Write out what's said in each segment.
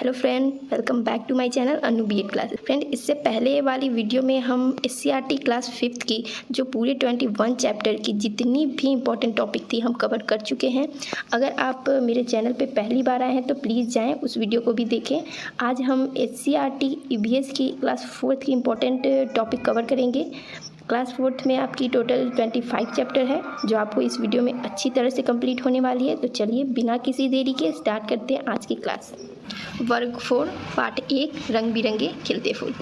Hello friend, welcome back to my channel Anu BEd classes. Friend, इससे पहले वाली video में हम एससीईआरटी क्लास 5th की जो पूरे 21 चैप्टर की जितनी भी इंपॉर्टेंट टॉपिक थी हम कवर कर चुके हैं। अगर आप मेरे चैनल पे पहली बार आए हैं तो प्लीज़ जाएं, उस वीडियो को भी देखें। आज हम एससीईआरटी ईवीएस की क्लास 4th की इंपॉर्टेंट टॉपिक कवर करेंगे। क्लास 4th में आपकी टोटल 25 चैप्टर है जो आपको इस वीडियो में अच्छी तरह से कंप्लीट होने वाली है। तो चलिए बिना किसी देरी के स्टार्ट करते हैं आज की क्लास। वर्ग 4 पार्ट 1 रंग बिरंगे खिलते फूल।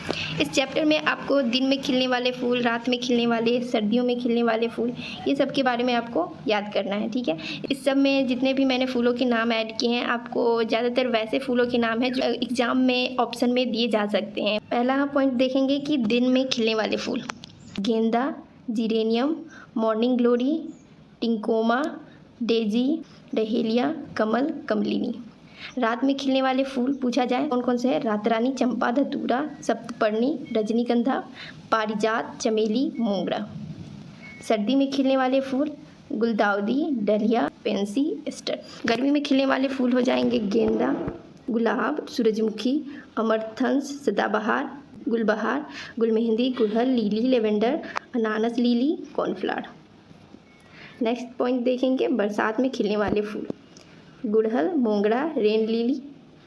इस चैप्टर में आपको दिन में खिलने वाले फूल, रात में खिलने वाले, सर्दियों में खिलने वाले फूल, ये सब के बारे में आपको याद करना है। ठीक है, इस सब में जितने भी मैंने फूलों के नाम ऐड किए हैं, आपको ज़्यादातर वैसे फूलों के नाम हैं जो एग्जाम में ऑप्शन में दिए जा सकते हैं। पहला पॉइंट देखेंगे कि दिन में खिलने वाले फूल: गेंदा, geranium, morning glory, tecoma, daisy, dahlia, कमल, कमलिनी। रात में खिलने वाले फूल पूछा जाए कौन कौन से हैं: रातरानी, चंपा, धतूरा, सप्तपर्णी, रजनीगंधा, पारिजात, चमेली, मोगरा। सर्दी में खिलने वाले फूल: गुलदाउदी, डलिया, पेंसी, एस्टर। गर्मी में खिलने वाले फूल हो जाएंगे गेंदा, गुलाब, सूरजमुखी, अमरथंस, सदाबहार, गुलबहार, गुलमेहंदी, गुड़हल, लिली, लेवेंडर, अनानस लिली, कॉर्नफ्लावर। नेक्स्ट पॉइंट देखेंगे बरसात में खिलने वाले फूल: गुड़हल, मोंगरा, rain lily,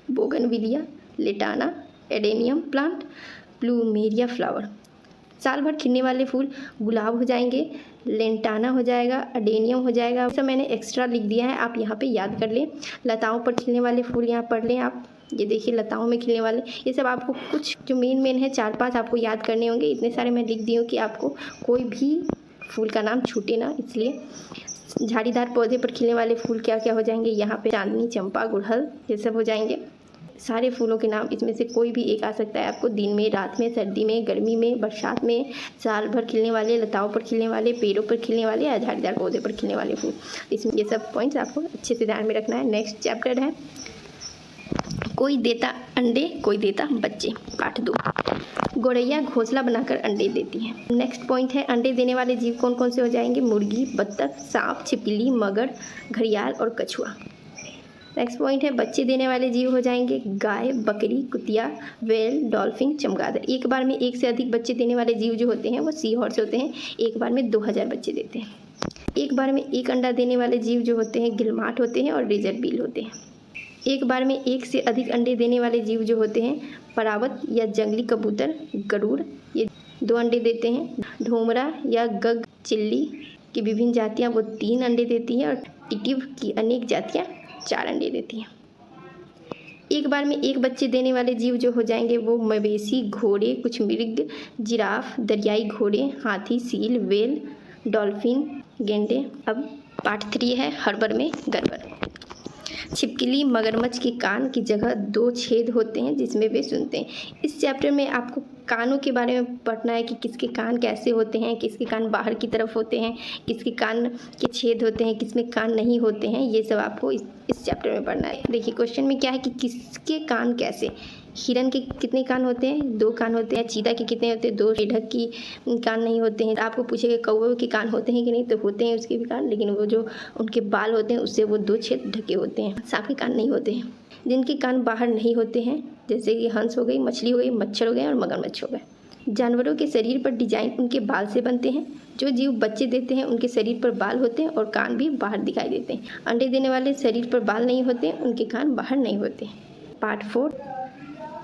bougainvillea, lantana, adenium plant, plumeria flower. साल भर खिलने वाले फूल: गुलाब हो जाएंगे, लेंटाना हो जाएगा, अडेनियम हो जाएगा। सब मैंने एक्स्ट्रा लिख दिया है, आप यहाँ पे याद कर लें। लताओं पर खिलने वाले फूल यहाँ पढ़ लें आप। ये देखिए लताओं में खिलने वाले, ये सब आपको कुछ जो मेन है 4-5 आपको याद करने होंगे। इतने सारे मैं लिख दी हूँ कि आपको कोई भी फूल का नाम छूटे ना, इसलिए। झाड़ीदार पौधे पर खिलने वाले फूल क्या क्या हो जाएंगे यहाँ पे: चांदनी, चंपा, गुड़हल, ये सब हो जाएंगे। सारे फूलों के नाम इसमें से कोई भी एक आ सकता है आपको: दिन में, रात में, सर्दी में, गर्मी में, बरसात में, साल भर खिलने वाले, लताओं पर खिलने वाले, पेड़ों पर खिलने वाले या झाड़ीदार पौधे पर खिलने वाले फूल। इसमें ये सब पॉइंट्स आपको अच्छे से ध्यान में रखना है। नेक्स्ट चैप्टर है कोई देता अंडे कोई देता बच्चे, पार्ट 2। गौरैया घोंसला बनाकर अंडे देती है। नेक्स्ट पॉइंट है अंडे देने वाले जीव कौन कौन से हो जाएंगे: मुर्गी, बत्तख, सांप, छिपकली, मगर, घड़ियाल और कछुआ। नेक्स्ट पॉइंट है बच्चे देने वाले जीव हो जाएंगे: गाय, बकरी, कुतिया, व्हेल, डॉल्फिन, चमगादड़। एक बार में एक से अधिक बच्चे देने वाले जीव जो होते हैं वो सी हॉर्स होते हैं। एक बार में 2000 बच्चे देते हैं। एक बार में एक अंडा देने वाले जीव जो होते हैं गिलमाट होते हैं और रिजर्व बील होते हैं। एक बार में एक से अधिक अंडे देने वाले जीव जो होते हैं परावत या जंगली कबूतर, गरुड़, ये 2 अंडे देते हैं। ढोमरा या गग चिल्ली की विभिन्न जातियां वो 3 अंडे देती हैं और टिटिव की अनेक जातियां 4 अंडे देती हैं। एक बार में एक बच्चे देने वाले जीव जो हो जाएंगे वो मवेशी, घोड़े, कुछ मृग, जिराफ, दरियाई घोड़े, हाथी, सील, व्हेल, डॉल्फिन, गेंडे। अब पार्ट 3 है हड़बड़ में गड़बड़। छिपकली मगरमच्छ के कान की जगह 2 छेद होते हैं जिसमें वे सुनते हैं। इस चैप्टर में आपको कानों के बारे में पढ़ना है कि किसके कान कैसे होते हैं, किसके कान बाहर की तरफ होते हैं, किसके कान के छेद होते हैं, किसमें कान नहीं होते हैं। ये सब आपको इस चैप्टर में पढ़ना है। देखिए क्वेश्चन में क्या है कि किसके कान कैसे। हिरन के कितने कान होते हैं? 2 कान होते हैं। चीता के कितने होते हैं? 2। मेढक की कान नहीं होते हैं। आपको पूछेगा कौवे के कान होते हैं कि नहीं, तो होते हैं उसके भी कान, लेकिन वो जो उनके बाल होते हैं उससे वो 2 छेद ढके होते हैं। सांप के कान नहीं होते हैं। जिनके कान बाहर नहीं होते हैं जैसे कि हंस हो गई, मछली हो गई, मच्छर हो गए और मगरमच्छ हो गए। जानवरों के शरीर पर डिजाइन उनके बाल से बनते हैं। जो जीव बच्चे देते हैं उनके शरीर पर बाल होते हैं और कान भी बाहर दिखाई देते हैं। अंडे देने वाले शरीर पर बाल नहीं होते हैं, उनके कान बाहर नहीं होते। पार्ट 4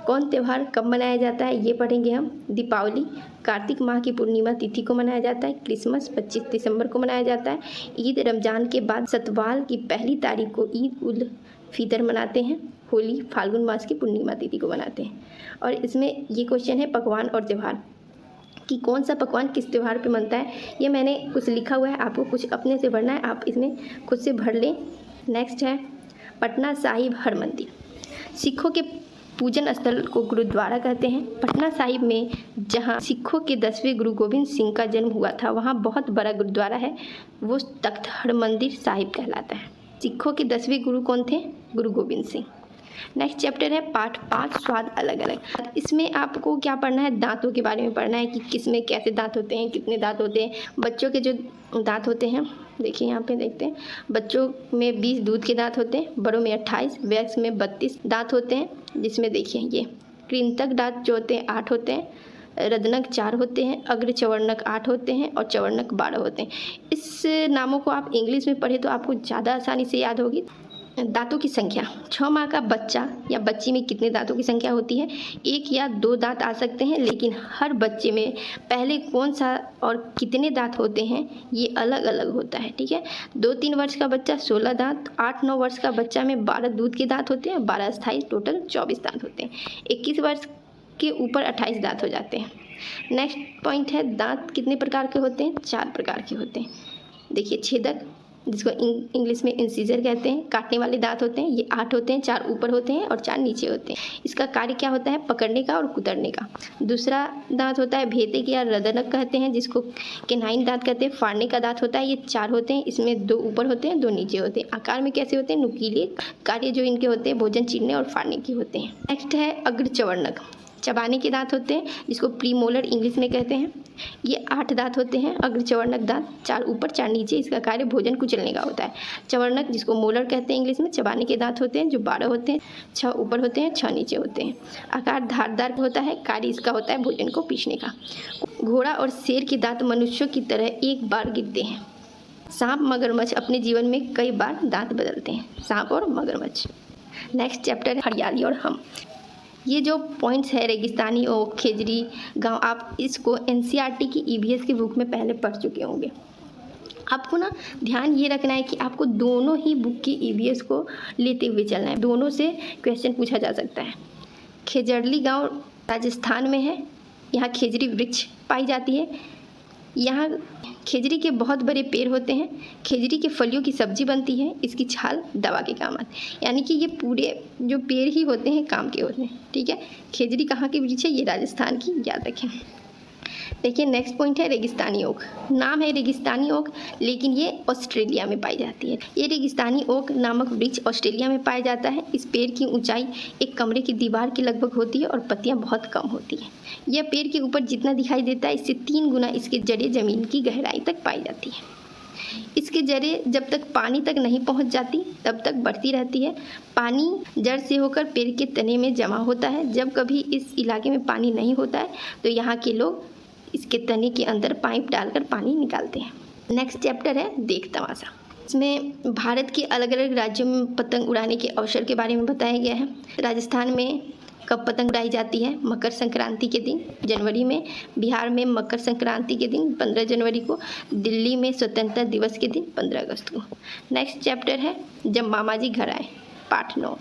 कौन त्यौहार कब मनाया जाता है ये पढ़ेंगे हम। दीपावली कार्तिक माह की पूर्णिमा तिथि को मनाया जाता है। क्रिसमस 25 दिसंबर को मनाया जाता है। ईद रमजान के बाद सतवाल की पहली तारीख को ईद उल फितर मनाते हैं। होली फाल्गुन मास की पूर्णिमा तिथि को मनाते हैं। और इसमें ये क्वेश्चन है पकवान और त्यौहार कि कौन सा पकवान किस त्यौहार पे बनता है। ये मैंने कुछ लिखा हुआ है, आपको कुछ अपने से भरना है, आप इसमें खुद से भर लें। नेक्स्ट है पटना साहिब हर मंदिर। सिखों के पूजन स्थल को गुरुद्वारा कहते हैं। पटना साहिब में जहां सिखों के 10वें गुरु गोविंद सिंह का जन्म हुआ था वहां बहुत बड़ा गुरुद्वारा है, वो तख्त हरमंदिर साहिब कहलाता है। सिखों के 10वें गुरु कौन थे? गुरु गोविंद सिंह। नेक्स्ट चैप्टर है पार्ट 5 स्वाद अलग अलग। इसमें आपको क्या पढ़ना है? दांतों के बारे में पढ़ना है कि किस में कैसे दांत होते हैं, कितने दांत होते हैं। बच्चों के जो दांत होते हैं देखिए यहाँ पे देखते हैं, बच्चों में 20 दूध के दांत होते हैं, बड़ों में 28, वयस्क में 32 दांत होते हैं। जिसमें देखिए ये कृंतक दांत जो होते हैं 8 होते हैं, रदनक 4 होते हैं, अग्र चवर्णक 8 होते हैं और चवर्णक 12 होते हैं। इस नामों को आप इंग्लिश में पढ़े तो आपको ज़्यादा आसानी से याद होगी। दांतों की संख्या, 6 माह का बच्चा या बच्ची में कितने दांतों की संख्या होती है? 1 या 2 दांत आ सकते हैं, लेकिन हर बच्चे में पहले कौन सा और कितने दांत होते हैं ये अलग अलग होता है, ठीक है। 2-3 वर्ष का बच्चा 16 दांत, 8-9 वर्ष का बच्चा में 12 दूध के दांत होते हैं, 12 स्थायी, टोटल 24 दांत होते हैं। 21 वर्ष के ऊपर 28 दांत हो जाते हैं। नेक्स्ट पॉइंट है, दांत कितने प्रकार के होते हैं? 4 प्रकार के होते हैं। देखिए छेदक, जिसको इंग्लिश में इंसीजर कहते हैं, काटने वाले दांत होते हैं, ये 8 होते हैं, 4 ऊपर होते हैं और 4 नीचे होते हैं। इसका कार्य क्या होता है? पकड़ने का और कुतरने का। दूसरा दांत होता है भेदिक या रदनक कहते हैं, जिसको केनाइन दांत कहते हैं, फाड़ने का दांत होता है। ये 4 होते हैं, इसमें 2 ऊपर होते हैं, 2 नीचे होते हैं। आकार में कैसे होते हैं? नुकीले। कार्य जो इनके होते हैं भोजन चीरने और फाड़ने के होते हैं। नेक्स्ट है अग्रचवर्णक, चबाने के दांत होते हैं, जिसको प्रीमोलर इंग्लिश में कहते हैं। ये 8 दांत होते हैं अग्रचवर्णक दांत, 4 ऊपर 4 नीचे। इसका कार्य भोजन कुचलने का होता है। चवर्णक, जिसको मोलर कहते हैं इंग्लिश में, चबाने के दांत होते हैं जो 12 होते हैं, 6 ऊपर होते हैं, 6 नीचे होते हैं। आकार धारदार होता है, कार्य इसका होता है भोजन को पीसने का। घोड़ा और शेर के दांत मनुष्यों की तरह एक बार गिरते हैं। सांप मगरमच्छ अपने जीवन में कई बार दांत बदलते हैं, सांप और मगरमच्छ। नेक्स्ट चैप्टर है हरियाली और हम। ये जो पॉइंट्स है रेगिस्तानी ओक, खेजरी गांव, आप इसको एनसीईआरटी की ईवीएस की बुक में पहले पढ़ चुके होंगे। आपको ना ध्यान ये रखना है कि आपको दोनों ही बुक की ईवीएस को लेते हुए चलना है, दोनों से क्वेश्चन पूछा जा सकता है। खेजरली गांव राजस्थान में है, यहाँ खेजरी वृक्ष पाई जाती है। यहाँ खेजरी के बहुत बड़े पेड़ होते हैं, खेजरी के फलियों की सब्जी बनती है, इसकी छाल दवा के काम आती है। यानी कि ये पूरे जो पेड़ ही होते हैं काम के होते हैं, ठीक है। खेजरी कहाँ की वृक्ष है? ये राजस्थान की, याद रखें। देखिए नेक्स्ट पॉइंट है रेगिस्तानी ओक। नाम है रेगिस्तानी ओक, लेकिन ये ऑस्ट्रेलिया में पाई जाती है। ये रेगिस्तानी ओक नामक वृक्ष ऑस्ट्रेलिया में पाया जाता है। इस पेड़ की ऊंचाई एक कमरे की दीवार के लगभग होती है और पत्तियां बहुत कम होती हैं। यह पेड़ के ऊपर जितना दिखाई देता है, इससे 3 गुना इसके जड़ें जमीन की गहराई तक पाई जाती है। इसके जड़ें जब तक पानी तक नहीं पहुंच जाती तब तक बढ़ती रहती है। पानी जड़ से होकर पेड़ के तने में जमा होता है। जब कभी इस इलाके में पानी नहीं होता है तो यहाँ के लोग इसके तने के अंदर पाइप डालकर पानी निकालते हैं। नेक्स्ट चैप्टर है देख तमाशा। इसमें भारत के अलग अलग राज्यों में पतंग उड़ाने के अवसर के बारे में बताया गया है। राजस्थान में कब पतंग उड़ाई जाती है? मकर संक्रांति के दिन, जनवरी में। बिहार में मकर संक्रांति के दिन 15 जनवरी को। दिल्ली में स्वतंत्रता दिवस के दिन 15 अगस्त को। नेक्स्ट चैप्टर है जब मामा जी घर आए, पार्ट 9।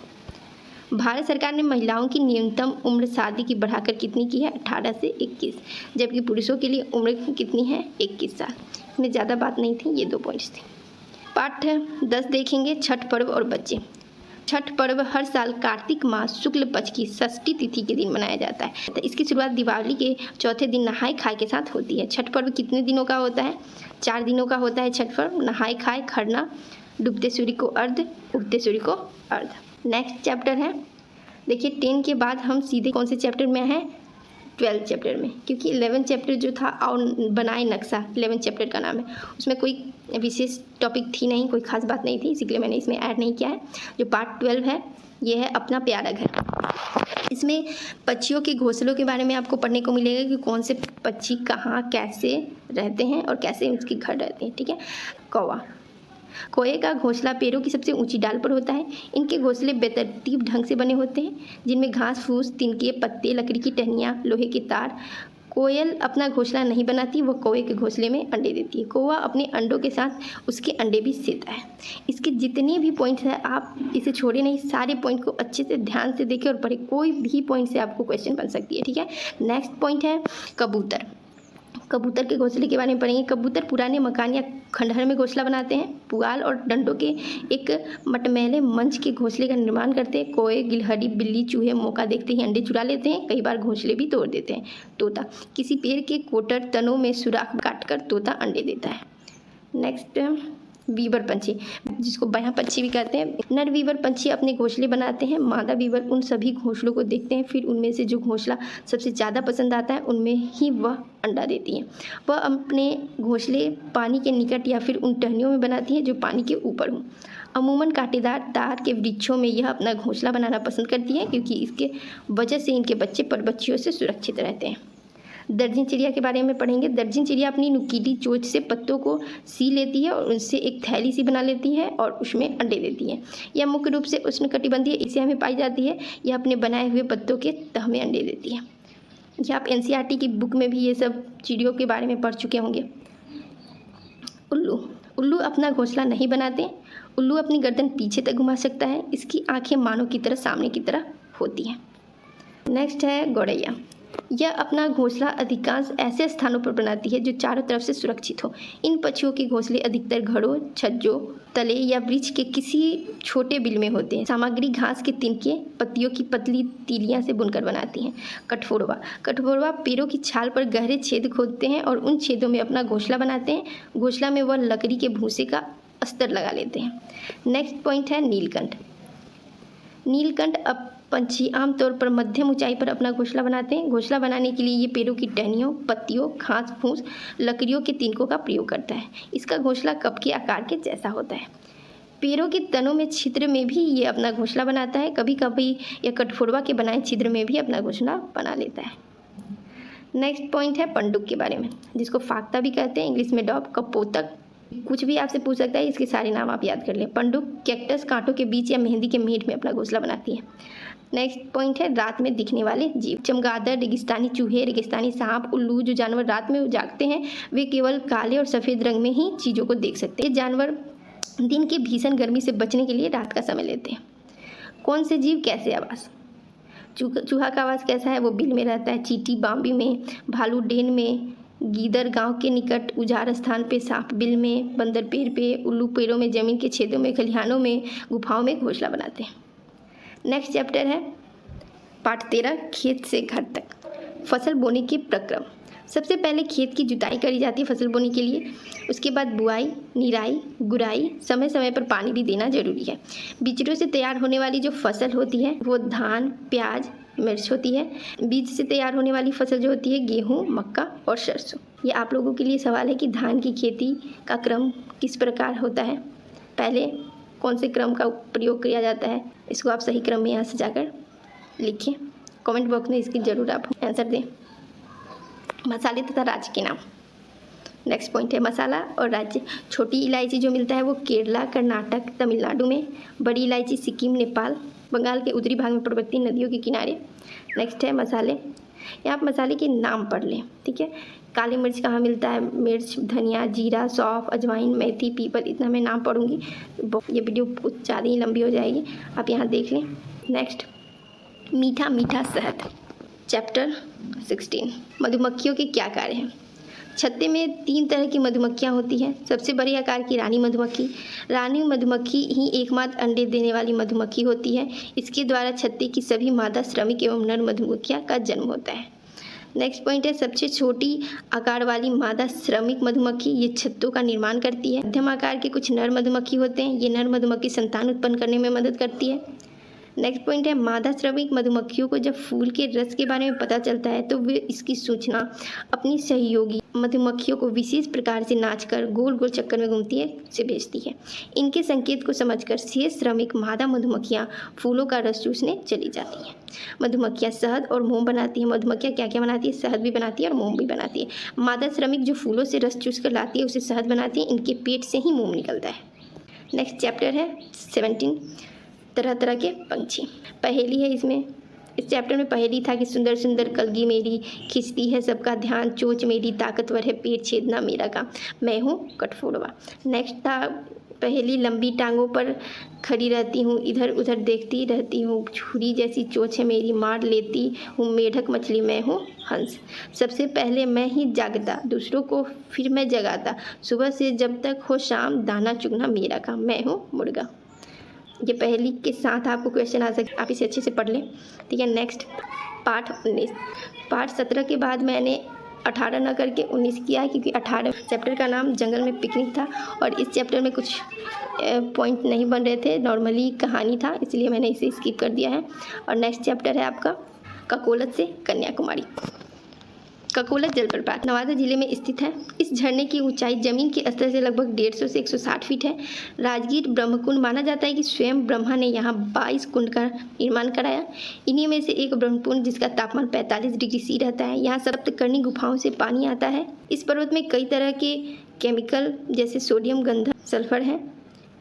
भारत सरकार ने महिलाओं की न्यूनतम उम्र शादी की बढ़ाकर कितनी की है? 18 से 21, जबकि पुरुषों के लिए उम्र कितनी है? 21 साल। इसमें ज़्यादा बात नहीं थी, ये 2 पॉइंट्स थे। पार्ट 10 देखेंगे छठ पर्व और बच्चे। छठ पर्व हर साल कार्तिक मास शुक्ल पक्ष की षष्ठी तिथि के दिन मनाया जाता है। तो इसकी शुरुआत दिवाली के चौथे दिन नहाय खाए के साथ होती है। छठ पर्व कितने दिनों का होता है? 4 दिनों का होता है छठ पर्व। नहाय खाए, खरना, डूबते सूर्य को अर्घ, उगते सूर्य को अर्घ। नेक्स्ट चैप्टर है, देखिए 10 के बाद हम सीधे कौन से चैप्टर में हैं? 12 चैप्टर में, क्योंकि 11 चैप्टर जो था और बनाए नक्शा 11 चैप्टर का नाम है, उसमें कोई विशेष टॉपिक थी नहीं, कोई खास बात नहीं थी, इसलिए मैंने इसमें ऐड नहीं किया है। जो पार्ट 12 है ये है अपना प्यारा घर। इसमें पक्षियों के घोंसलों के बारे में आपको पढ़ने को मिलेगा कि कौन से पक्षी कहाँ कैसे रहते हैं और कैसे उसके घर रहते हैं, ठीक है। कौवा, कोए का घोंसला पेड़ों की सबसे ऊंची डाल पर होता है। इनके घोंसले बेतरतीब ढंग से बने होते हैं, जिनमें घास फूस, तिनके, पत्ते, लकड़ी की टहनियाँ, लोहे के तार। कोयल अपना घोंसला नहीं बनाती, वह कौवे के घोंसले में अंडे देती है। कौवा अपने अंडों के साथ उसके अंडे भी सेता है। इसके जितने भी पॉइंट्स हैं आप इसे छोड़े नहीं, सारे पॉइंट को अच्छे से ध्यान से देखें और पढ़ें, कोई भी पॉइंट से आपको क्वेश्चन बन सकती है, ठीक है। नेक्स्ट पॉइंट है कबूतर। कबूतर के घोंसले के बारे में पढ़ेंगे। कबूतर पुराने मकान या खंडहर में घोंसला बनाते हैं। पुआल और डंडों के एक मटमैले मंच के घोंसले का निर्माण करते हैं। कोए, गिलहरी, बिल्ली, चूहे मौका देखते ही अंडे चुरा लेते हैं, कई बार घोंसले भी तोड़ देते हैं। तोता, किसी पेड़ के कोटर तनों में सुराख काटकर तोता अंडे देता है। नेक्स्ट वीवर पंछी, जिसको बया पंछी भी कहते हैं। नर वीवर पंछी अपने घोंसले बनाते हैं। मादा वीवर उन सभी घोंसलों को देखते हैं, फिर उनमें से जो घोंसला सबसे ज़्यादा पसंद आता है उनमें ही वह अंडा देती हैं। वह अपने घोंसले पानी के निकट या फिर उन टहनियों में बनाती हैं जो पानी के ऊपर हों। अमूमन कांटेदार तार के वृक्षों में यह अपना घोंसला बनाना पसंद करती हैं क्योंकि इसके वजह से इनके बच्चे परबच्चियों से सुरक्षित रहते हैं। दर्जन चिड़िया के बारे में पढ़ेंगे। दर्जन चिड़िया अपनी नुकीली चोंच से पत्तों को सी लेती है और उनसे एक थैली सी बना लेती है और उसमें अंडे देती है। यह मुख्य रूप से उष्णकटिबंधीय एशिया में पाई जाती है। यह अपने बनाए हुए पत्तों के तह में अंडे देती है। यह आप NCERT की बुक में भी ये सब चिड़ियों के बारे में पढ़ चुके होंगे। उल्लू अपना घोंसला नहीं बनाते। उल्लू अपनी गर्दन पीछे तक घुमा सकता है। इसकी आंखें मानव की तरह सामने की तरह होती हैं। नेक्स्ट है गौरैया। यह अपना घोंसला अधिकांश ऐसे स्थानों पर बनाती है जो चारों तरफ से सुरक्षित हो। इन पक्षियों के घोंसले अधिकतर घरों, छज्जों, तले या वृक्ष के किसी छोटे बिल में होते हैं। सामग्री घास के तिनके, पत्तियों की पतली तीलियां से बुनकर बनाती हैं। कठफोड़वा पेड़ों की छाल पर गहरे छेद खोदते हैं और उन छेदों में अपना घोंसला बनाते हैं। घोंसला में वह लकड़ी के भूसे का अस्तर लगा लेते हैं। नेक्स्ट पॉइंट है नीलकंठ। अब पंछी आमतौर पर मध्यम ऊंचाई पर अपना घोंसला बनाते हैं। घोंसला बनाने के लिए ये पेड़ों की टहनियों, पत्तियों, घास फूस, लकड़ियों के तिनकों का प्रयोग करता है। इसका घोंसला कप के आकार के जैसा होता है। पेड़ों के तनों में छिद्र में भी ये अपना घोंसला बनाता है। कभी कभी यह कठफोड़वा के बनाए छिद्र में भी अपना घोंसला बना लेता है। नेक्स्ट पॉइंट है पंडुक के बारे में, जिसको फाख्ता भी कहते हैं, इंग्लिश में डॉब, कपोतक, कुछ भी आपसे पूछ सकता है। इसके सारे नाम आप याद कर लें। पंडुक कैक्टस कांटों के बीच या मेहंदी के मेढ़ में अपना घोंसला बनाती है। नेक्स्ट पॉइंट है रात में दिखने वाले जीव। चमगादड़, रेगिस्तानी चूहे, रेगिस्तानी सांप, उल्लू। जो जानवर रात में जागते हैं वे केवल काले और सफ़ेद रंग में ही चीज़ों को देख सकते हैं। ये जानवर दिन के भीषण गर्मी से बचने के लिए रात का समय लेते हैं। कौन से जीव कैसे आवाज़? चूहा का आवाज़ कैसा है? वो बिल में रहता है। चींटी बाम्बी में, भालू डेन में, गीदड़ गांव के निकट उजाड़ स्थान पे, सांप बिल में, बंदर पेड़ पे, उल्लू पेड़ों में, जमीन के छेदों में, खलिहानों में, गुफाओं में घोंसला बनाते हैं। नेक्स्ट चैप्टर है पार्ट 13, खेत से घर तक। फसल बोने के प्रक्रम। सबसे पहले खेत की जुताई करी जाती है फसल बोने के लिए। उसके बाद बुआई, निराई, गुड़ाई, समय समय पर पानी भी देना जरूरी है। बिचड़ों से तैयार होने वाली जो फसल होती है वो धान, प्याज, मिर्च होती है। बीज से तैयार होने वाली फसल जो होती है गेहूँ, मक्का और सरसों। ये आप लोगों के लिए सवाल है कि धान की खेती का क्रम किस प्रकार होता है, पहले कौन से क्रम का प्रयोग किया जाता है। इसको आप सही क्रम में यहाँ से जाकर लिखिए। कमेंट बॉक्स में इसकी ज़रूर आप आंसर दें। मसाले तथा राज्य के नाम। नेक्स्ट पॉइंट है मसाला और राज्य। छोटी इलायची जो मिलता है वो केरला, कर्नाटक, तमिलनाडु में। बड़ी इलायची सिक्किम, नेपाल, बंगाल के उत्तरी भाग में पर्वतीय नदियों के किनारे। नेक्स्ट है मसाले। यहाँ आप मसाले के नाम पढ़ लें, ठीक है। काली मिर्च कहाँ मिलता है? मिर्च, धनिया, जीरा, सौंफ, अजवाइन, मेथी, पीपल, इतना मैं नाम पढ़ूंगी। ये वीडियो कुछ ज़्यादा ही लंबी हो जाएगी, आप यहाँ देख लें। नेक्स्ट मीठा शहद। चैप्टर 16 मधुमक्खियों के क्या कार्य हैं। छत्ते में 3 तरह की मधुमक्खियाँ होती हैं। सबसे बड़े आकार की रानी मधुमक्खी ही एकमात्र अंडे देने वाली मधुमक्खी होती है। इसके द्वारा छत्ते की सभी मादा श्रमिक एवं नर मधुमक्खियाँ का जन्म होता है। नेक्स्ट पॉइंट है सबसे छोटी आकार वाली मादा श्रमिक मधुमक्खी, ये छत्तों का निर्माण करती है। मध्यम आकार के कुछ नर मधुमक्खी होते हैं, ये नर मधुमक्खी संतान उत्पन्न करने में मदद करती है। नेक्स्ट पॉइंट है मादा श्रमिक मधुमक्खियों को जब फूल के रस के बारे में पता चलता है तो वे इसकी सूचना अपनी सहयोगी मधुमक्खियों को विशेष प्रकार से नाचकर गोल गोल चक्कर में घूमती है से भेजती है। इनके संकेत को समझकर शेष श्रमिक मादा मधुमक्खियाँ फूलों का रस चूसने चली जाती हैं। मधुमक्खियाँ शहद और मोम बनाती हैं। मधुमक्खियाँ क्या क्या बनाती है? शहद भी बनाती है और मोम भी बनाती है। मादा श्रमिक जो फूलों से रस चूस कर लाती है उसे शहद बनाती है। इनके पेट से ही मोम निकलता है। नेक्स्ट चैप्टर है 17 तरह तरह के पंछी। पहेली है इसमें। इस चैप्टर में पहेली था कि सुंदर सुंदर कलगी मेरी, खिंचती है सबका ध्यान, चोंच मेरी ताकतवर है, पेट छेदना मेरा काम, मैं हूँ कठफोड़वा। नेक्स्ट था पहेली लंबी टांगों पर खड़ी रहती हूँ, इधर उधर देखती रहती हूँ, छुरी जैसी चोंच है मेरी, मार लेती हूँ मेढक मछली, मैं हूँ हंस। सबसे पहले मैं ही जागता, दूसरों को फिर मैं जगाता, सुबह से जब तक हो शाम, दाना चुगना मेरा काम, मैं हूँ मुर्गा। ये पहेली के साथ आपको क्वेश्चन आ सकते, आप इसे अच्छे से पढ़ लें, ठीक है। Next part 19। पार्ट 17 के बाद मैंने 18 न करके 19 किया है क्योंकि 18 चैप्टर का नाम जंगल में पिकनिक था और इस चैप्टर में कुछ पॉइंट नहीं बन रहे थे, नॉर्मली कहानी था, इसलिए मैंने इसे स्किप कर दिया है। और नेक्स्ट चैप्टर है आपका ककोलत से कन्याकुमारी। ककोला जलप्रपात नवादा जिले में स्थित है। इस झरने की ऊंचाई जमीन के स्तर से लगभग 150 से 160 फीट है। राजगीर ब्रह्मकुंड माना जाता है कि स्वयं ब्रह्मा ने यहाँ 22 कुंड का निर्माण कराया। इन्हीं में से एक ब्रह्मकुंड जिसका तापमान 45 डिग्री सी रहता है। यहाँ सप्तकर्णी गुफाओं से पानी आता है। इस पर्वत में कई तरह के केमिकल जैसे सोडियम, गंधक, सल्फर है।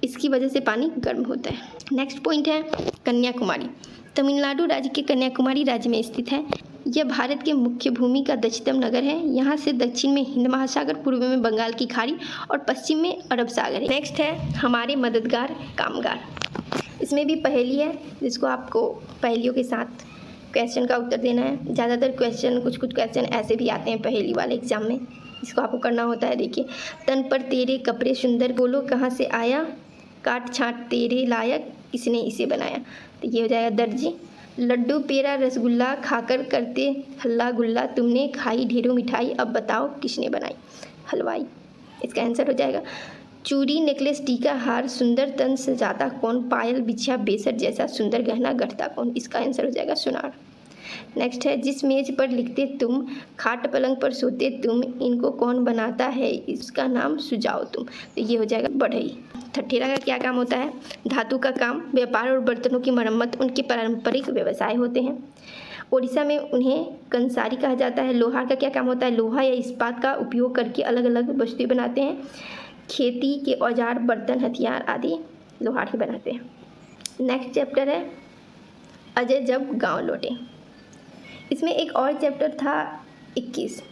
इसकी वजह से पानी गर्म होता है। नेक्स्ट पॉइंट है कन्याकुमारी। तमिलनाडु राज्य के कन्याकुमारी राज्य में स्थित है। यह भारत के मुख्य भूमि का दक्षिणतम नगर है। यहाँ से दक्षिण में हिंद महासागर, पूर्व में बंगाल की खाड़ी और पश्चिम में अरब सागर है। नेक्स्ट है हमारे मददगार कामगार। इसमें भी पहेली है जिसको आपको पहेलियों के साथ क्वेश्चन का उत्तर देना है। ज़्यादातर क्वेश्चन कुछ क्वेश्चन ऐसे भी आते हैं पहेली वाले एग्जाम में, इसको आपको करना होता है। देखिए, तन पर तेरे कपड़े सुंदर, बोलो कहाँ से आया, काट छाट तेरे लायक, किसने इसे बनाया। तो ये हो जाएगा दर्जी। लड्डू पेड़ा रसगुल्ला खाकर करते हल्ला गुल्ला, तुमने खाई ढेरों मिठाई, अब बताओ किसने बनाई, हलवाई। इसका आंसर हो जाएगा चूड़ी नेकलेस टीका हार, सुंदर तन सजाता कौन, पायल बिछिया बेसर जैसा, सुंदर गहना गढ़ता कौन। इसका आंसर हो जाएगा सुनार। नेक्स्ट है जिस मेज पर लिखते तुम, खाट पलंग पर सोते तुम, इनको कौन बनाता है, इसका नाम सुझाओ तुम। तो ये हो जाएगा बढ़ई। ठठेरा का क्या काम होता है, धातु का काम, व्यापार और बर्तनों की मरम्मत उनके पारंपरिक व्यवसाय होते हैं। ओडिशा में उन्हें कंसारी कहा जाता है। लोहार का क्या काम होता है, लोहा या इस्पात का उपयोग करके अलग अलग वस्तुएं बनाते हैं। खेती के औजार, बर्तन, हथियार आदि लोहार ही बनाते हैं। नेक्स्ट चैप्टर है अजय जब गांव लौटे। इसमें एक और चैप्टर था 21।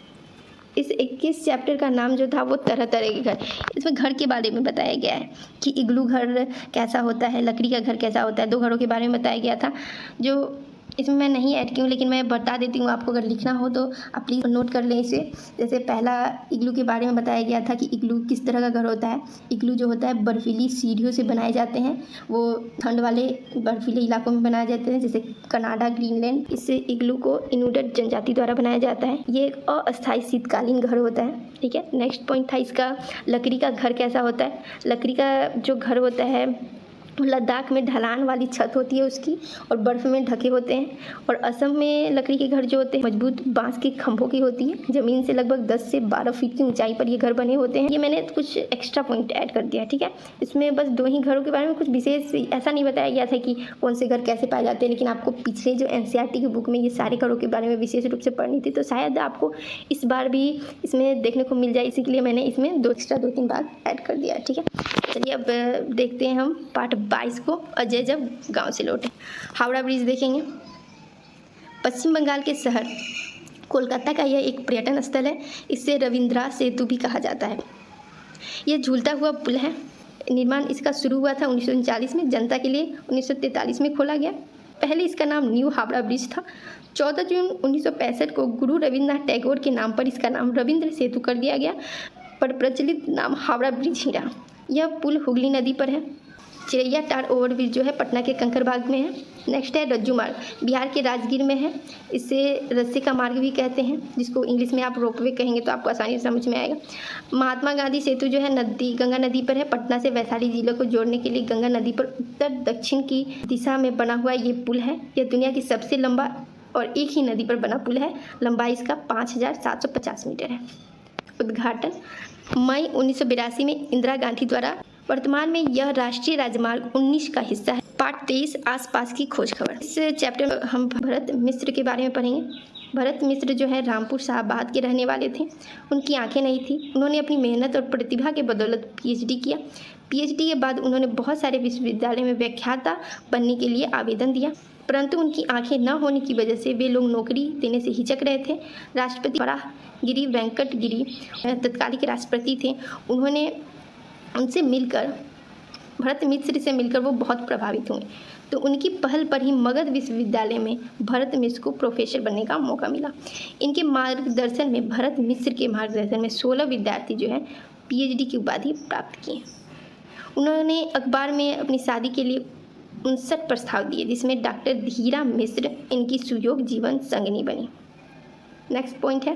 इस 21 चैप्टर का नाम जो था वो तरह तरह के घर। इसमें घर के बारे में बताया गया है कि इग्लू घर कैसा होता है, लकड़ी का घर कैसा होता है। 2 घरों के बारे में बताया गया था जो इसमें मैं नहीं ऐड की हूँ, लेकिन मैं बता देती हूँ आपको, अगर लिखना हो तो आप प्लीज़ नोट कर लें इसे। जैसे पहला इग्लू के बारे में बताया गया था कि इग्लू किस तरह का घर होता है। इग्लू जो होता है बर्फीली सीढ़ियों से बनाए जाते हैं। वो ठंड वाले बर्फीले इलाकों में बनाए जाते हैं, जैसे कनाडा, ग्रीनलैंड। इससे इग्लू को इनुडट जनजाति द्वारा बनाया जाता है। ये एक अस्थायी शीतकालीन घर होता है। ठीक है, नेक्स्ट पॉइंट था इसका लकड़ी का घर कैसा होता है। लकड़ी का जो घर होता है लद्दाख में ढलान वाली छत होती है उसकी, और बर्फ़ में ढके होते हैं। और असम में लकड़ी के घर जो होते हैं मजबूत बांस के खंभों की होती है। ज़मीन से लगभग 10 से 12 फीट की ऊंचाई पर ये घर बने होते हैं। ये मैंने कुछ एक्स्ट्रा पॉइंट ऐड कर दिया। ठीक है, इसमें बस 2 ही घरों के बारे में कुछ विशेष ऐसा नहीं बताया गया था कि कौन से घर कैसे पाए जाते हैं, लेकिन आपको पिछले जो NCERT की बुक में ये सारे घरों के बारे में विशेष रूप से पढ़नी थी, तो शायद आपको इस बार भी इसमें देखने को मिल जाए। इसी के लिए मैंने इसमें एक्स्ट्रा 2-3 बार ऐड कर दिया। ठीक है, चलिए अब देखते हैं हम पार्ट 22 को, अजय जब गांव से लौटे। हावड़ा ब्रिज देखेंगे। पश्चिम बंगाल के शहर कोलकाता का यह एक पर्यटन स्थल है। इसे रविंद्रा सेतु भी कहा जाता है। यह झूलता हुआ पुल है। निर्माण इसका शुरू हुआ था 1939 में, जनता के लिए 1943 में खोला गया। पहले इसका नाम न्यू हावड़ा ब्रिज था। 14 जून 1965 को गुरु रविन्द्रनाथ टैगोर के नाम पर इसका नाम रविंद्र सेतु कर दिया गया, पर प्रचलित नाम हावड़ा ब्रिज ही रहा। यह पुल हुगली नदी पर है। चिरैया टार ओवरब्रिज जो है पटना के कंकरबाग में है। नेक्स्ट है रज्जू मार्ग, बिहार के राजगीर में है। इसे रस्सी का मार्ग भी कहते हैं, जिसको इंग्लिश में आप रोपवे कहेंगे तो आपको आसानी से समझ में आएगा। महात्मा गांधी सेतु जो है गंगा नदी पर है। पटना से वैशाली जिले को जोड़ने के लिए गंगा नदी पर उत्तर दक्षिण की दिशा में बना हुआ ये पुल है। यह दुनिया की सबसे लंबा और एक ही नदी पर बना पुल है। लंबाई इसका 5750 मीटर है। उद्घाटन मई 1982 में इंदिरा गांधी द्वारा। वर्तमान में यह राष्ट्रीय राजमार्ग 19 का हिस्सा है। पार्ट 23 आसपास की खोज खबर। इस चैप्टर में हम भरत मिश्र के बारे में पढ़ेंगे। भरत मिश्र जो है रामपुर शाहबाद के रहने वाले थे। उनकी आंखें नहीं थी। उन्होंने अपनी मेहनत और प्रतिभा के बदौलत PhD किया। PhD के बाद उन्होंने बहुत सारे विश्वविद्यालय में व्याख्याता बनने के लिए आवेदन दिया, परंतु उनकी आंखें न होने की वजह से वे लोग नौकरी देने से हिचक रहे थे। राष्ट्रपति वराहगिरी वेंकट गिरी तत्कालीन राष्ट्रपति थे। उन्होंने उनसे मिलकर भरत मिश्र से मिलकर वो बहुत प्रभावित हुए, तो उनकी पहल पर ही मगध विश्वविद्यालय में भरत मिश्र को प्रोफेसर बनने का मौका मिला। इनके मार्गदर्शन में भरत मिश्र के मार्गदर्शन में 16 विद्यार्थी जो है PhD की उपाधि प्राप्त किए। उन्होंने अखबार में अपनी शादी के लिए 59 प्रस्ताव दिए, जिसमें डॉक्टर धीरा मिश्र इनकी सुयोग जीवन संगिनी बनी। नेक्स्ट पॉइंट है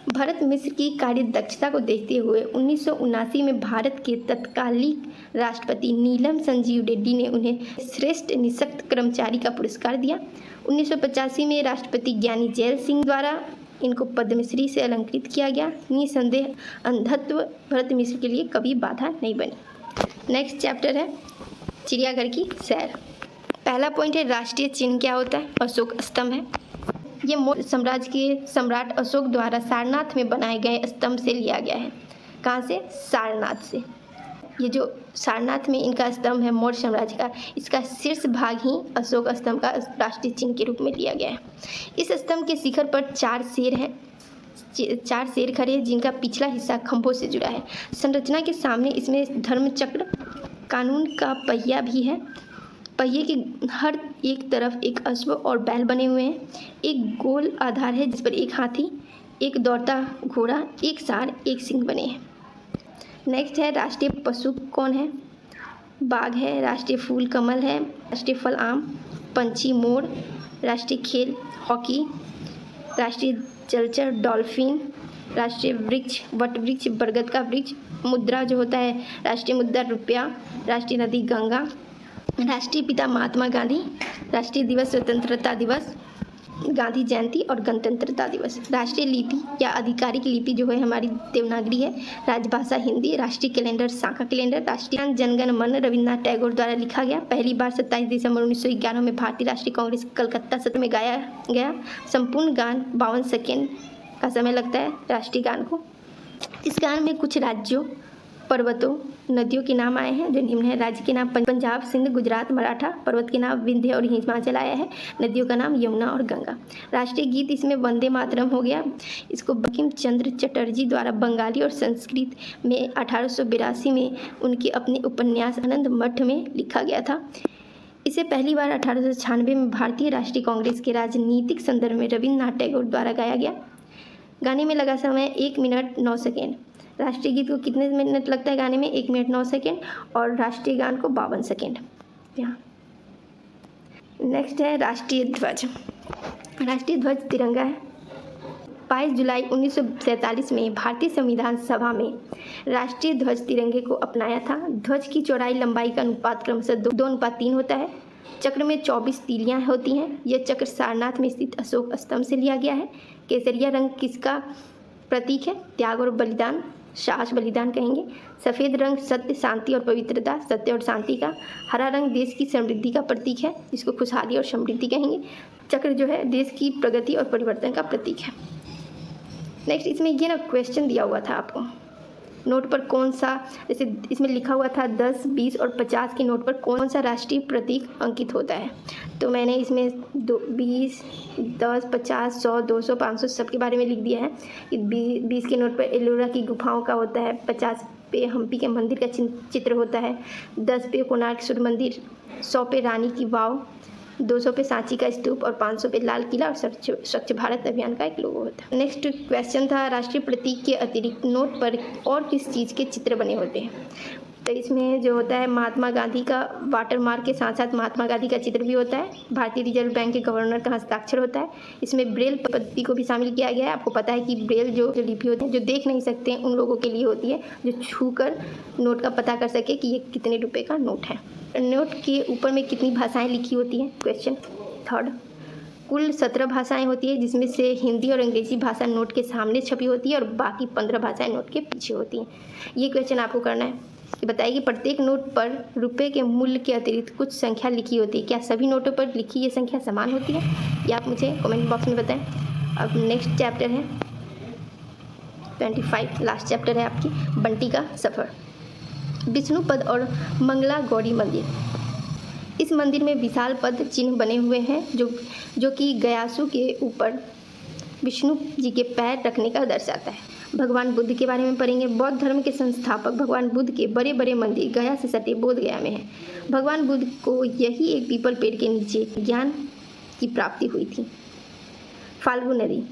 भरत मिश्र की कार्य दक्षता को देखते हुए 1979 में भारत के तत्कालीन राष्ट्रपति नीलम संजीव रेड्डी ने उन्हें श्रेष्ठ निःशक्त कर्मचारी का पुरस्कार दिया। 1985 में राष्ट्रपति ज्ञानी जैल सिंह द्वारा इनको पद्मश्री से अलंकृत किया गया। निसंदेह अंधत्व भरत मिश्र के लिए कभी बाधा नहीं बनी। नेक्स्ट चैप्टर है चिड़ियाघर की सैर। पहला पॉइंट है राष्ट्रीय चिन्ह क्या होता है? अशोक स्तंभ है। ये मौर्य साम्राज्य के सम्राट अशोक द्वारा सारनाथ में बनाए गए स्तंभ से लिया गया है। कहाँ से? सारनाथ से। ये जो सारनाथ में इनका स्तंभ है मौर्य साम्राज्य का, इसका शीर्ष भाग ही अशोक स्तंभ का राष्ट्रीय चिन्ह के रूप में लिया गया है। इस स्तंभ के शिखर पर 4 शेर हैं, 4 शेर खड़े हैं जिनका पिछला हिस्सा खंभों से जुड़ा है। संरचना के सामने इसमें धर्मचक्र, कानून का पहिया भी है। पहिए के हर एक तरफ एक अश्व और बैल बने हुए हैं। एक गोल आधार है जिस पर एक हाथी, एक दौड़ता घोड़ा, एक सार, एक सिंह बने हैं। नेक्स्ट है राष्ट्रीय पशु कौन है? बाघ है। राष्ट्रीय फूल कमल है। राष्ट्रीय फल आम, पंछी मोर। राष्ट्रीय खेल हॉकी। राष्ट्रीय जलचर डॉल्फिन। राष्ट्रीय वृक्ष वट वृक्ष, बरगद का वृक्ष। मुद्रा जो होता है राष्ट्रीय मुद्रा रुपया। राष्ट्रीय नदी गंगा। राष्ट्रीय पिता महात्मा गांधी। राष्ट्रीय दिवस स्वतंत्रता दिवस, गांधी जयंती और गणतंत्रता दिवस। राष्ट्रीय लिपि या आधिकारिक लिपि जो है हमारी देवनागरी है। राजभाषा हिंदी। राष्ट्रीय कैलेंडर शाका कैलेंडर। राष्ट्रीय जनगण मन रविन्द्रनाथ टैगोर द्वारा लिखा गया। पहली बार 27 दिसंबर 1911 में भारतीय राष्ट्रीय कांग्रेस कलकत्ता सत्र में गाया गया। संपूर्ण गान 52 सेकेंड का समय लगता है राष्ट्रीय गान को। इस गान में कुछ राज्यों, पर्वतों, नदियों के नाम आए हैं जो निम्न है। राज्य के नाम पंजाब, सिंध, गुजरात, मराठा। पर्वत के नाम विंध्य और हिमाचल आया है। नदियों का नाम यमुना और गंगा। राष्ट्रीय गीत इसमें वंदे मातरम हो गया। इसको बंकिम चंद्र चटर्जी द्वारा बंगाली और संस्कृत में 1882 में उनके अपने उपन्यास आनंद मठ में लिखा गया था। इसे पहली बार 1896 में भारतीय राष्ट्रीय कांग्रेस के राजनीतिक संदर्भ में रविन्द्रनाथ टैगोर द्वारा गाया गया। गाने में लगा समय 1 मिनट 9 सेकेंड। राष्ट्रीय गीत को कितने मिनट लगता है गाने में? 1 मिनट 9 सेकेंड। और राष्ट्रीय गान को 52 सेकेंड। यहाँ नेक्स्ट है राष्ट्रीय ध्वज। राष्ट्रीय ध्वज तिरंगा है। 22 जुलाई 1947 में भारतीय संविधान सभा में राष्ट्रीय ध्वज तिरंगे को अपनाया था। ध्वज की चौड़ाई लंबाई का अनुपात क्रमशः 2:3 होता है। चक्र में 24 तीलियाँ होती हैं। यह चक्र सारनाथ में स्थित अशोक स्तंभ से लिया गया है। केसरिया रंग किसका प्रतीक है? त्याग और बलिदान, साहस बलिदान कहेंगे। सफ़ेद रंग सत्य, शांति और पवित्रता, सत्य और शांति का। हरा रंग देश की समृद्धि का प्रतीक है, जिसको खुशहाली और समृद्धि कहेंगे। चक्र जो है देश की प्रगति और परिवर्तन का प्रतीक है। नेक्स्ट इसमें ये ना क्वेश्चन दिया हुआ था आपको नोट पर कौन सा, जैसे इसमें लिखा हुआ था 10, 20 और 50 के नोट पर कौन सा राष्ट्रीय प्रतीक अंकित होता है। तो मैंने इसमें 20, 10, 50, 100, 200, 500 सबके बारे में लिख दिया है। 20 के नोट पर एलोरा की गुफाओं का होता है। 50 पे हम्पी के मंदिर का चित्र होता है। 10 पे कोणार्क सूर्य मंदिर। 100 पे रानी की वाव। 200 पे सांची का स्तूप और 500 पे लाल किला और स्वच्छ भारत अभियान का एक लोगो होता है। नेक्स्ट क्वेश्चन था राष्ट्रीय प्रतीक के अतिरिक्त नोट पर और किस चीज़ के चित्र बने होते हैं। तो इसमें जो होता है महात्मा गांधी का वाटर मार्क के साथ साथ महात्मा गांधी का चित्र भी होता है। भारतीय रिजर्व बैंक के गवर्नर का हस्ताक्षर होता है। इसमें ब्रेल पद्धति को भी शामिल किया गया है। आपको पता है कि ब्रेल जो लिपि होती है जो देख नहीं सकते हैं उन लोगों के लिए होती है, जो छू कर नोट का पता कर सके कि ये कितने रुपये का नोट है। नोट के ऊपर में कितनी भाषाएं लिखी होती हैं? Question third. कुल 17 भाषाएं होती है, जिसमें से हिंदी और अंग्रेजी भाषा नोट के सामने छपी होती है और बाकी 15 भाषाएं नोट के पीछे होती हैं। ये क्वेश्चन आपको करना है कि बताइए कि प्रत्येक नोट पर रुपए के मूल्य के अतिरिक्त कुछ संख्या लिखी होती है। क्या सभी नोटों पर लिखी ये संख्या समान होती है? ये आप मुझे कमेंट बॉक्स में बताएं। अब नेक्स्ट चैप्टर है 25, लास्ट चैप्टर है आपकी बंटी का सफ़र। विष्णुपद और मंगला गौरी मंदिर। इस मंदिर में विशाल पद चिन्ह बने हुए हैं जो कि गयासु के ऊपर विष्णु जी के पैर रखने का दर्शाता है। भगवान बुद्ध के बारे में पढ़ेंगे। बौद्ध धर्म के संस्थापक भगवान बुद्ध के बड़े बड़े मंदिर गया से सटे बोध गया में है। भगवान बुद्ध को यही एक पीपल पेड़ के नीचे ज्ञान की प्राप्ति हुई थी। फाल्गु नदी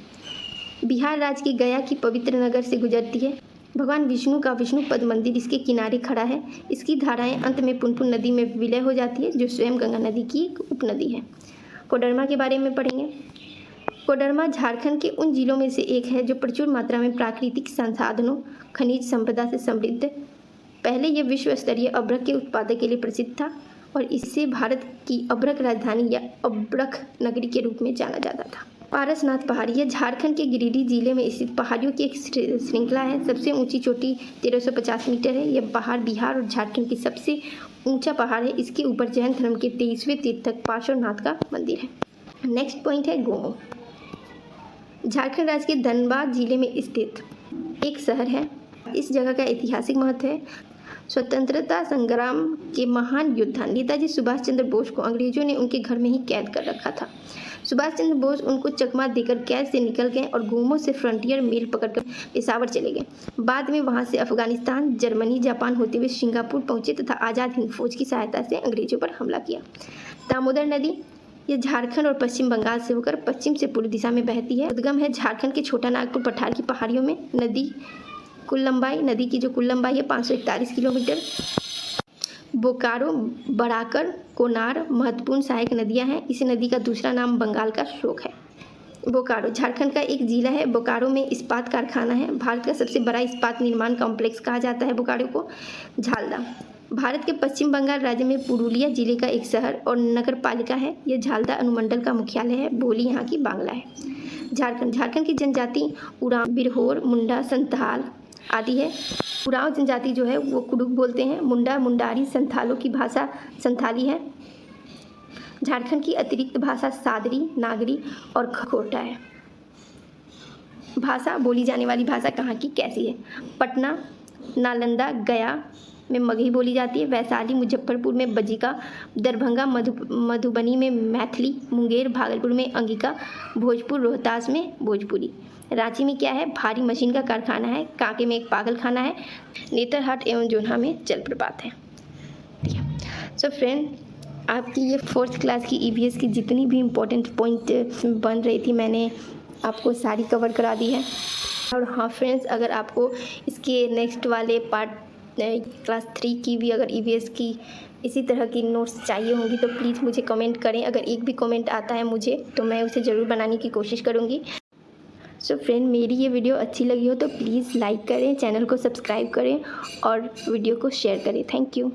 बिहार राज्य की गया की पवित्र नगर से गुजरती है। भगवान विष्णु का विष्णुपद मंदिर इसके किनारे खड़ा है। इसकी धाराएं अंत में पुनपुन नदी में विलय हो जाती है, जो स्वयं गंगा नदी की एक उपनदी है। कोडरमा के बारे में पढ़ेंगे। कोडरमा झारखंड के उन जिलों में से एक है जो प्रचुर मात्रा में प्राकृतिक संसाधनों, खनिज संपदा से समृद्ध। पहले यह विश्व स्तरीय अभ्रक के उत्पादन के लिए प्रसिद्ध था और इससे भारत की अभ्रक राजधानी या अभ्रक नगरी के रूप में जाना जाता था। पारसनाथ पहाड़ी, यह झारखंड के गिरिडीह जिले में स्थित पहाड़ियों की एक श्रृंखला है। सबसे ऊंची चोटी 1350 मीटर है। यह पहाड़ बिहार और झारखंड की सबसे ऊंचा पहाड़ है। इसके ऊपर जैन धर्म के 23वें तीर्थक पार्श्वनाथ का मंदिर है। नेक्स्ट पॉइंट है गोमो। झारखंड राज्य के धनबाद जिले में स्थित एक शहर है। इस जगह का ऐतिहासिक महत्व है। स्वतंत्रता संग्राम के महान योद्धा नेताजी सुभाष चंद्र बोस को अंग्रेजों ने उनके घर में ही कैद कर रखा था। सुभाष चंद्र बोस उनको चकमा देकर कैद से निकल गए और गोमो से फ्रंटियर मेल पकड़कर पेशावर चले गए। बाद में वहां से अफगानिस्तान, जर्मनी, जापान होते हुए सिंगापुर पहुंचे तथा आज़ाद हिंद फौज की सहायता से अंग्रेजों पर हमला किया। दामोदर नदी, यह झारखंड और पश्चिम बंगाल से होकर पश्चिम से पूर्व दिशा में बहती है। उद्गम है झारखंड के छोटा नागपुर पठार की पहाड़ियों में। नदी की जो कुल लंबाई है 541 किलोमीटर। बोकारो, बराकर, कोनार महत्वपूर्ण सहायक नदियां हैं। इस नदी का दूसरा नाम बंगाल का शोक है। बोकारो झारखंड का एक जिला है। बोकारो में इस्पात कारखाना है। भारत का सबसे बड़ा इस्पात निर्माण कॉम्प्लेक्स कहा जाता है बोकारो को। झालदा भारत के पश्चिम बंगाल राज्य में पुरुलिया जिले का एक शहर और नगर पालिका है। यह झालदा अनुमंडल का मुख्यालय है। बोली यहाँ की बांग्ला है। झारखंड की जनजाति उरांव, बिरहोर, मुंडा, संथाल आदि है। उरांव जनजाति जो है वो कुडुक बोलते हैं। मुंडा, मुंडारी, संथालों की भाषा संथाली है। झारखंड की अतिरिक्त भाषा सादरी, नागरी और खखोटा है। भाषा, बोली जाने वाली भाषा कहाँ की कैसी है? पटना, नालंदा, गया में मगही बोली जाती है। वैशाली, मुजफ्फरपुर में बजिका, दरभंगा, मधुबनी में मैथिली, मुंगेर, भागलपुर में अंगिका, भोजपुर, रोहतास में भोजपुरी। रांची में क्या है? भारी मशीन का कारखाना है। कांके में एक पागल खाना है। नेतरहाट एवं जोन्हा में जलप्रपात है। सो फ्रेंड, आपकी ये 4th क्लास की EVS की जितनी भी इम्पोर्टेंट पॉइंट बन रही थी मैंने आपको सारी कवर करा दी है। और हाँ फ्रेंड्स, अगर आपको इसके नेक्स्ट वाले पार्ट क्लास 3 की भी अगर EVS की इसी तरह की नोट्स चाहिए होंगी तो प्लीज़ मुझे कमेंट करें। अगर एक भी कमेंट आता है मुझे तो मैं उसे ज़रूर बनाने की कोशिश करूँगी। सो फ्रेंड, मेरी ये वीडियो अच्छी लगी हो तो प्लीज़ लाइक करें, चैनल को सब्सक्राइब करें और वीडियो को शेयर करें। Thank you.